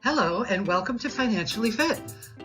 Hello and welcome to Financially Fit.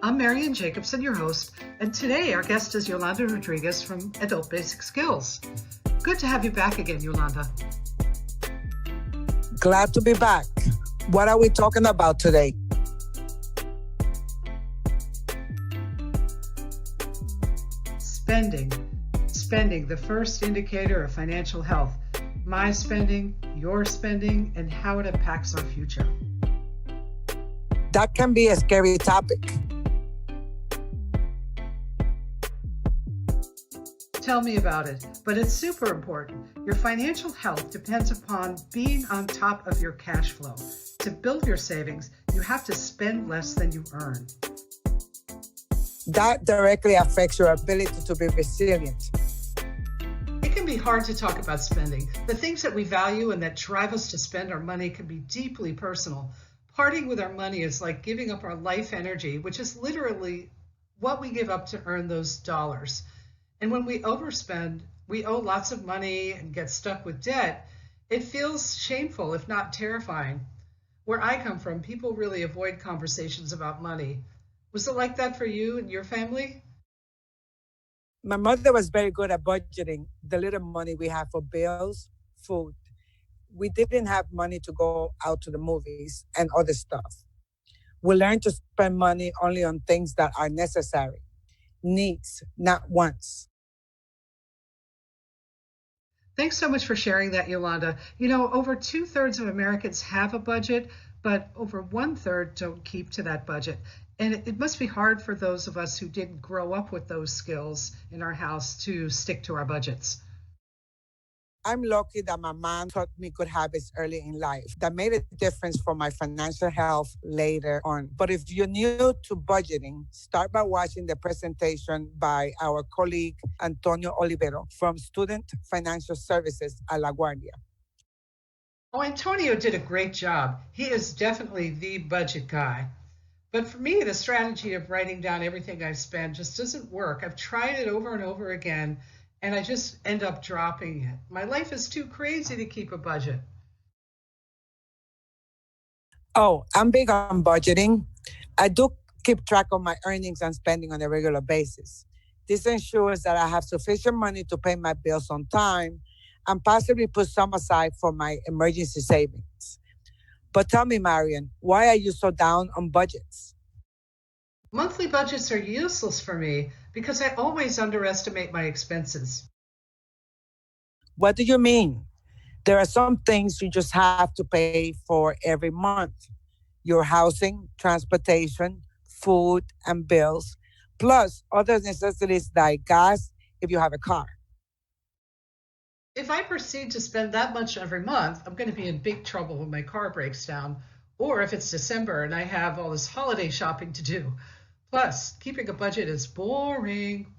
I'm Marian Jacobson, your host, and today our guest is Yolanda Rodriguez from Adult Basic Skills. Good to have you back again, Yolanda. Glad to be back. What are we talking about today? Spending, the first indicator of financial health. My spending, your spending, and how it impacts our future. That can be a scary topic. Tell me about it, but it's super important. Your financial health depends upon being on top of your cash flow. To build your savings, you have to spend less than you earn. That directly affects your ability to be resilient. It can be hard to talk about spending. The things that we value and that drive us to spend our money can be deeply personal. Parting with our money is like giving up our life energy, which is literally what we give up to earn those dollars. And when we overspend, we owe lots of money and get stuck with debt. It feels shameful, if not terrifying. Where I come from, people really avoid conversations about money. Was it like that for you and your family? My mother was very good at budgeting the little money we have for bills, food. We didn't have money to go out to the movies and other stuff. We learned to spend money only on things that are necessary, needs, not wants. Thanks so much for sharing that, Yolanda. You know, over 2/3 of Americans have a budget, but over 1/3 don't keep to that budget. And it must be hard for those of us who didn't grow up with those skills in our house to stick to our budgets. I'm lucky that my mom taught me good habits early in life. That made a difference for my financial health later on. But if you're new to budgeting, start by watching the presentation by our colleague, Antonio Olivero from Student Financial Services at LaGuardia. Oh, Antonio did a great job. He is definitely the budget guy. But for me, the strategy of writing down everything I spend just doesn't work. I've tried it over and over again, and I just end up dropping it. My life is too crazy to keep a budget. Oh, I'm big on budgeting. I do keep track of my earnings and spending on a regular basis. This ensures that I have sufficient money to pay my bills on time and possibly put some aside for my emergency savings. But tell me, Marian, why are you so down on budgets? Monthly budgets are useless for me because I always underestimate my expenses. What do you mean? There are some things you just have to pay for every month. Your housing, transportation, food, and bills, plus other necessities like gas if you have a car. If I proceed to spend that much every month, I'm going to be in big trouble when my car breaks down, or if it's December and I have all this holiday shopping to do. Plus, keeping a budget is boring.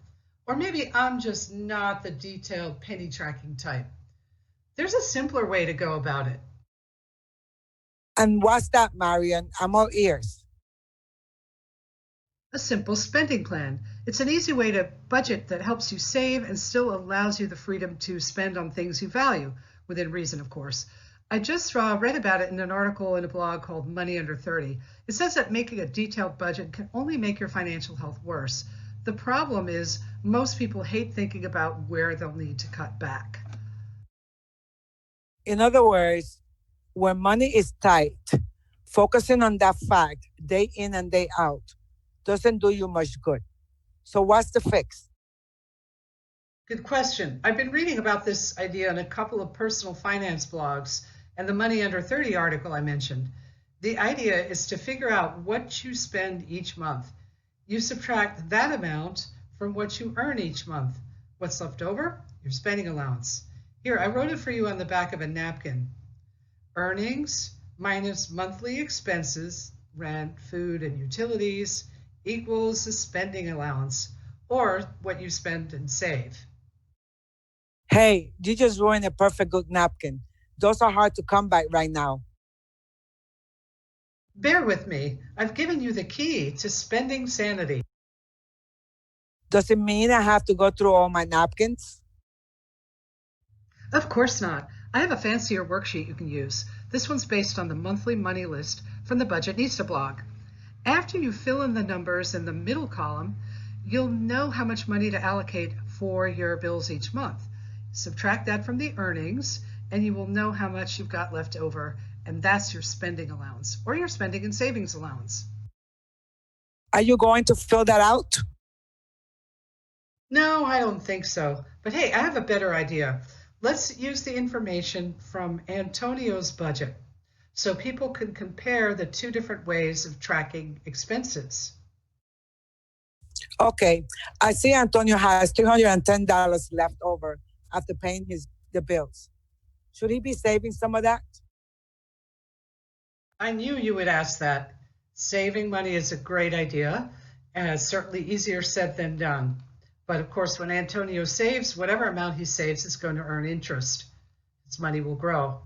Or maybe I'm just not the detailed penny tracking type. There's a simpler way to go about it. And what's that, Marian? I'm all ears. A simple spending plan. It's an easy way to budget that helps you save and still allows you the freedom to spend on things you value, within reason, of course. I just read about it in an article in a blog called Money Under 30. It says that making a detailed budget can only make your financial health worse. The problem is most people hate thinking about where they'll need to cut back. In other words, when money is tight, focusing on that fact day in and day out doesn't do you much good. So what's the fix? Good question. I've been reading about this idea in a couple of personal finance blogs and the Money Under 30 article I mentioned. The idea is to figure out what you spend each month. You subtract that amount from what you earn each month. What's left over? Your spending allowance. Here, I wrote it for you on the back of a napkin. Earnings minus monthly expenses, rent, food, and utilities, equals the spending allowance, or what you spend and save. Hey, you just ruined a perfect good napkin. Those are hard to come by right now. Bear with me. I've given you the key to spending sanity. Does it mean I have to go through all my napkins? Of course not. I have a fancier worksheet you can use. This one's based on the monthly money list from the Budgetnista blog. After you fill in the numbers in the middle column, you'll know how much money to allocate for your bills each month. Subtract that from the earnings, and you will know how much you've got left over, and that's your spending allowance or your spending and savings allowance. Are you going to fill that out? No, I don't think so. But hey, I have a better idea. Let's use the information from Antonio's budget so people can compare the two different ways of tracking expenses. Okay, I see Antonio has $310 left over after paying the bills. Should he be saving some of that? I knew you would ask that. Saving money is a great idea, and it's certainly easier said than done. But of course, when Antonio saves, whatever amount he saves is going to earn interest. His money will grow.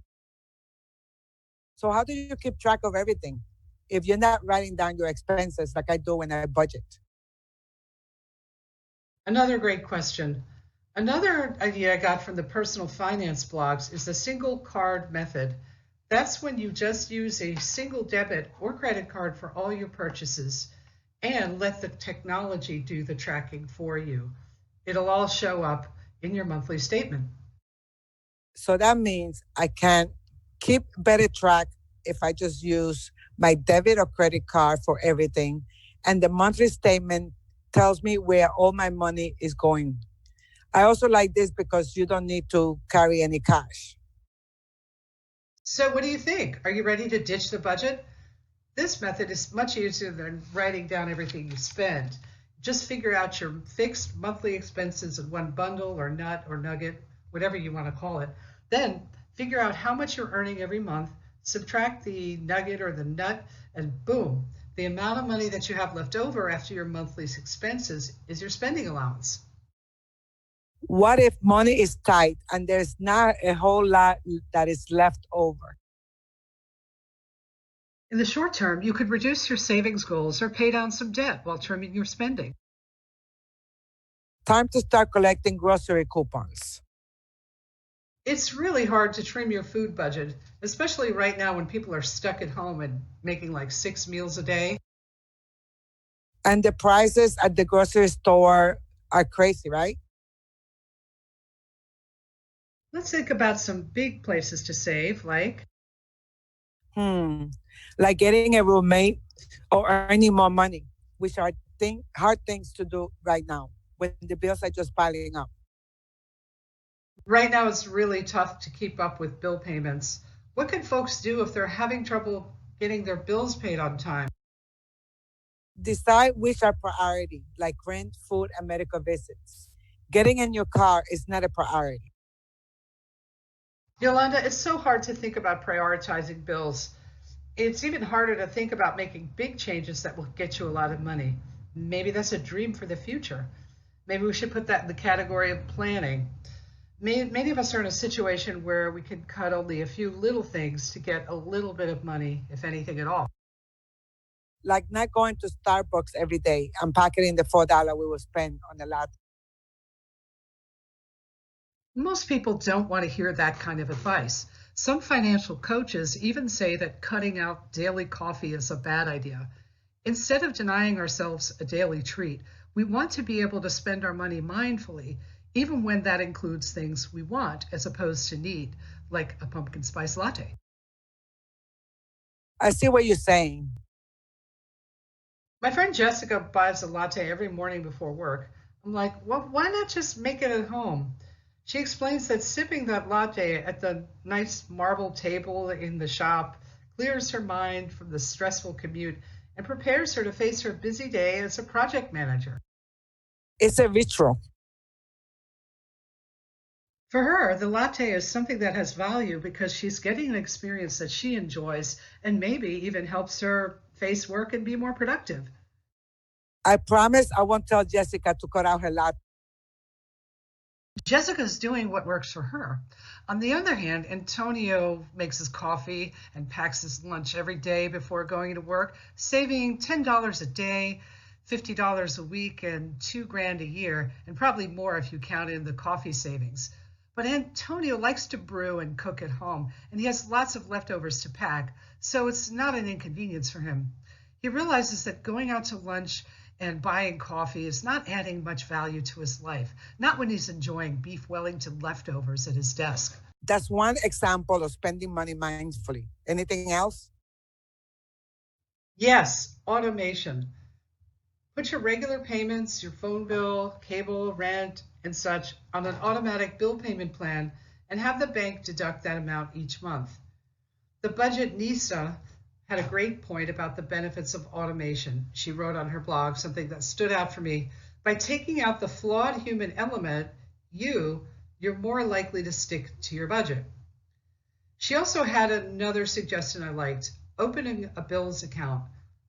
So how do you keep track of everything if you're not writing down your expenses like I do when I budget? Another great question. Another idea I got from the personal finance blogs is the single card method. That's when you just use a single debit or credit card for all your purchases and let the technology do the tracking for you. It'll all show up in your monthly statement. So that means I can keep better track if I just use my debit or credit card for everything. And the monthly statement tells me where all my money is going. I also like this because you don't need to carry any cash. So what do you think? Are you ready to ditch the budget? This method is much easier than writing down everything you spend. Just figure out your fixed monthly expenses in one bundle or nut or nugget, whatever you want to call it. Then figure out how much you're earning every month, subtract the nugget or the nut, and boom, the amount of money that you have left over after your monthly expenses is your spending allowance. What if money is tight and there's not a whole lot that is left over? In the short term, you could reduce your savings goals or pay down some debt while trimming your spending. Time to start collecting grocery coupons. It's really hard to trim your food budget, especially right now when people are stuck at home and making like 6 meals a day. And the prices at the grocery store are crazy, right? Let's think about some big places to save, Like getting a roommate or earning more money, which are hard things to do right now when the bills are just piling up. right now it's really tough to keep up with bill payments. What can folks do if they're having trouble getting their bills paid on time? Decide which are priority, like rent, food, and medical visits. Getting in your car is not a priority. Yolanda, it's so hard to think about prioritizing bills. It's even harder to think about making big changes that will get you a lot of money. Maybe that's a dream for the future. Maybe we should put that in the category of planning. Many of us are in a situation where we can cut only a few little things to get a little bit of money, if anything at all. Like not going to Starbucks every day and pocketing the $4 we will spend on the latte. Most people don't want to hear that kind of advice. Some financial coaches even say that cutting out daily coffee is a bad idea. Instead of denying ourselves a daily treat, we want to be able to spend our money mindfully, even when that includes things we want as opposed to need, like a pumpkin spice latte. I see what you're saying. My friend Jessica buys a latte every morning before work. I'm like, well, why not just make it at home? She explains that sipping that latte at the nice marble table in the shop clears her mind from the stressful commute and prepares her to face her busy day as a project manager. It's a ritual. For her, the latte is something that has value because she's getting an experience that she enjoys and maybe even helps her face work and be more productive. I promise I won't tell Jessica to cut out her latte. Jessica's doing what works for her. On the other hand, Antonio makes his coffee and packs his lunch every day before going to work, saving $10 a day, $50 a week, and $2,000 a year, and probably more if you count in the coffee savings. But Antonio likes to brew and cook at home, and he has lots of leftovers to pack, so it's not an inconvenience for him. He realizes that going out to lunch and buying coffee is not adding much value to his life, not when he's enjoying beef Wellington leftovers at his desk. That's one example of spending money mindfully. Anything else? Yes, automation. Put your regular payments, your phone bill, cable, rent, and such on an automatic bill payment plan and have the bank deduct that amount each month. The budget Nisa had a great point about the benefits of automation. She wrote on her blog something that stood out for me. By taking out the flawed human element, you're more likely to stick to your budget. She also had another suggestion I liked, opening a bills account.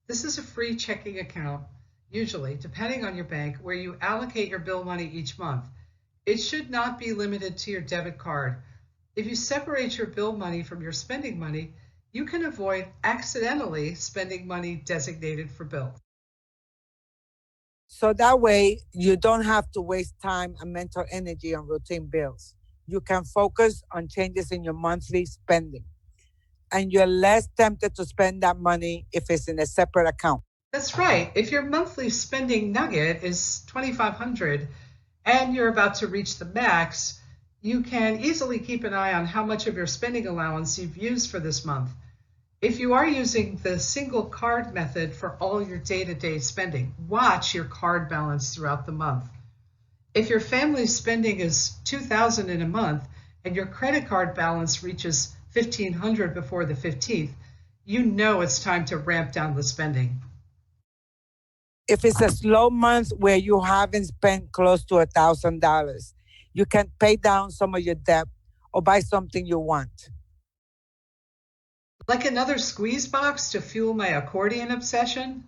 This is a free checking account, usually, depending on your bank, where you allocate your bill money each month. It should not be limited to your debit card. If you separate your bill money from your spending money, you can avoid accidentally spending money designated for bills. So that way, you don't have to waste time and mental energy on routine bills. You can focus on changes in your monthly spending. And you're less tempted to spend that money if it's in a separate account. That's right. If your monthly spending nugget is 2,500 and you're about to reach the max, you can easily keep an eye on how much of your spending allowance you've used for this month. If you are using the single card method for all your day-to-day spending, watch your card balance throughout the month. If your family's spending is $2,000 in a month and your credit card balance reaches $1,500 before the 15th, you know it's time to ramp down the spending. If it's a slow month where you haven't spent close to $1,000, you can pay down some of your debt or buy something you want. Like another squeeze box to fuel my accordion obsession?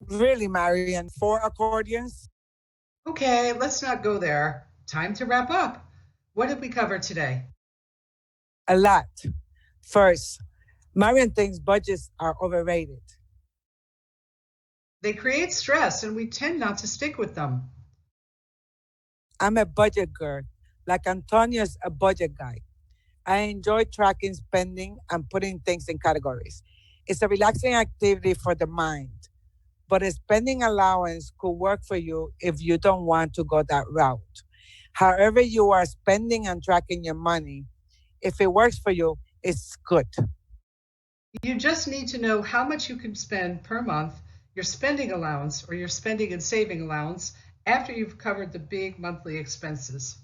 Really, Marian, 4 accordions? Okay, let's not go there. Time to wrap up. What did we cover today? A lot. First, Marian thinks budgets are overrated. They create stress and we tend not to stick with them. I'm a budget girl, like Antonio's a budget guy. I enjoy tracking spending and putting things in categories. It's a relaxing activity for the mind, but a spending allowance could work for you if you don't want to go that route. However, you are spending and tracking your money, if it works for you, it's good. You just need to know how much you can spend per month, your spending allowance or your spending and saving allowance, after you've covered the big monthly expenses.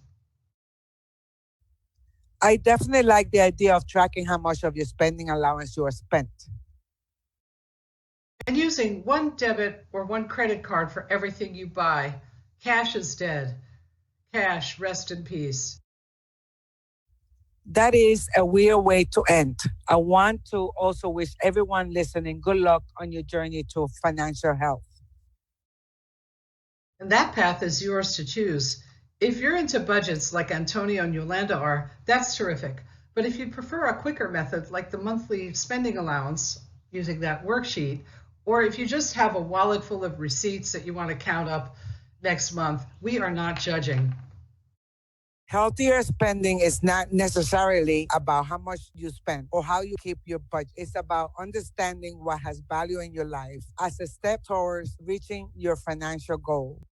I definitely like the idea of tracking how much of your spending allowance you are spent. And using one debit or one credit card for everything you buy. Cash is dead. Cash, rest in peace. That is a weird way to end. I want to also wish everyone listening good luck on your journey to financial health. And that path is yours to choose. If you're into budgets like Antonio and Yolanda are, that's terrific. But if you prefer a quicker method like the monthly spending allowance using that worksheet, or if you just have a wallet full of receipts that you want to count up next month, we are not judging. Healthier spending is not necessarily about how much you spend or how you keep your budget. It's about understanding what has value in your life as a step towards reaching your financial goal.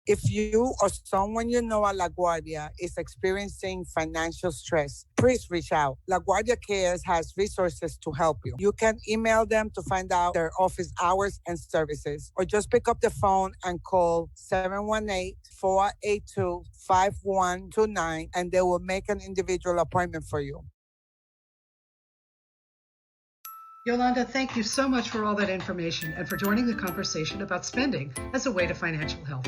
If you or someone you know at LaGuardia is experiencing financial stress, please reach out. LaGuardia Cares has resources to help you. You can email them to find out their office hours and services, or just pick up the phone and call 718-482-5129, and they will make an individual appointment for you. Yolanda, thank you so much for all that information and for joining the conversation about spending as a way to financial health.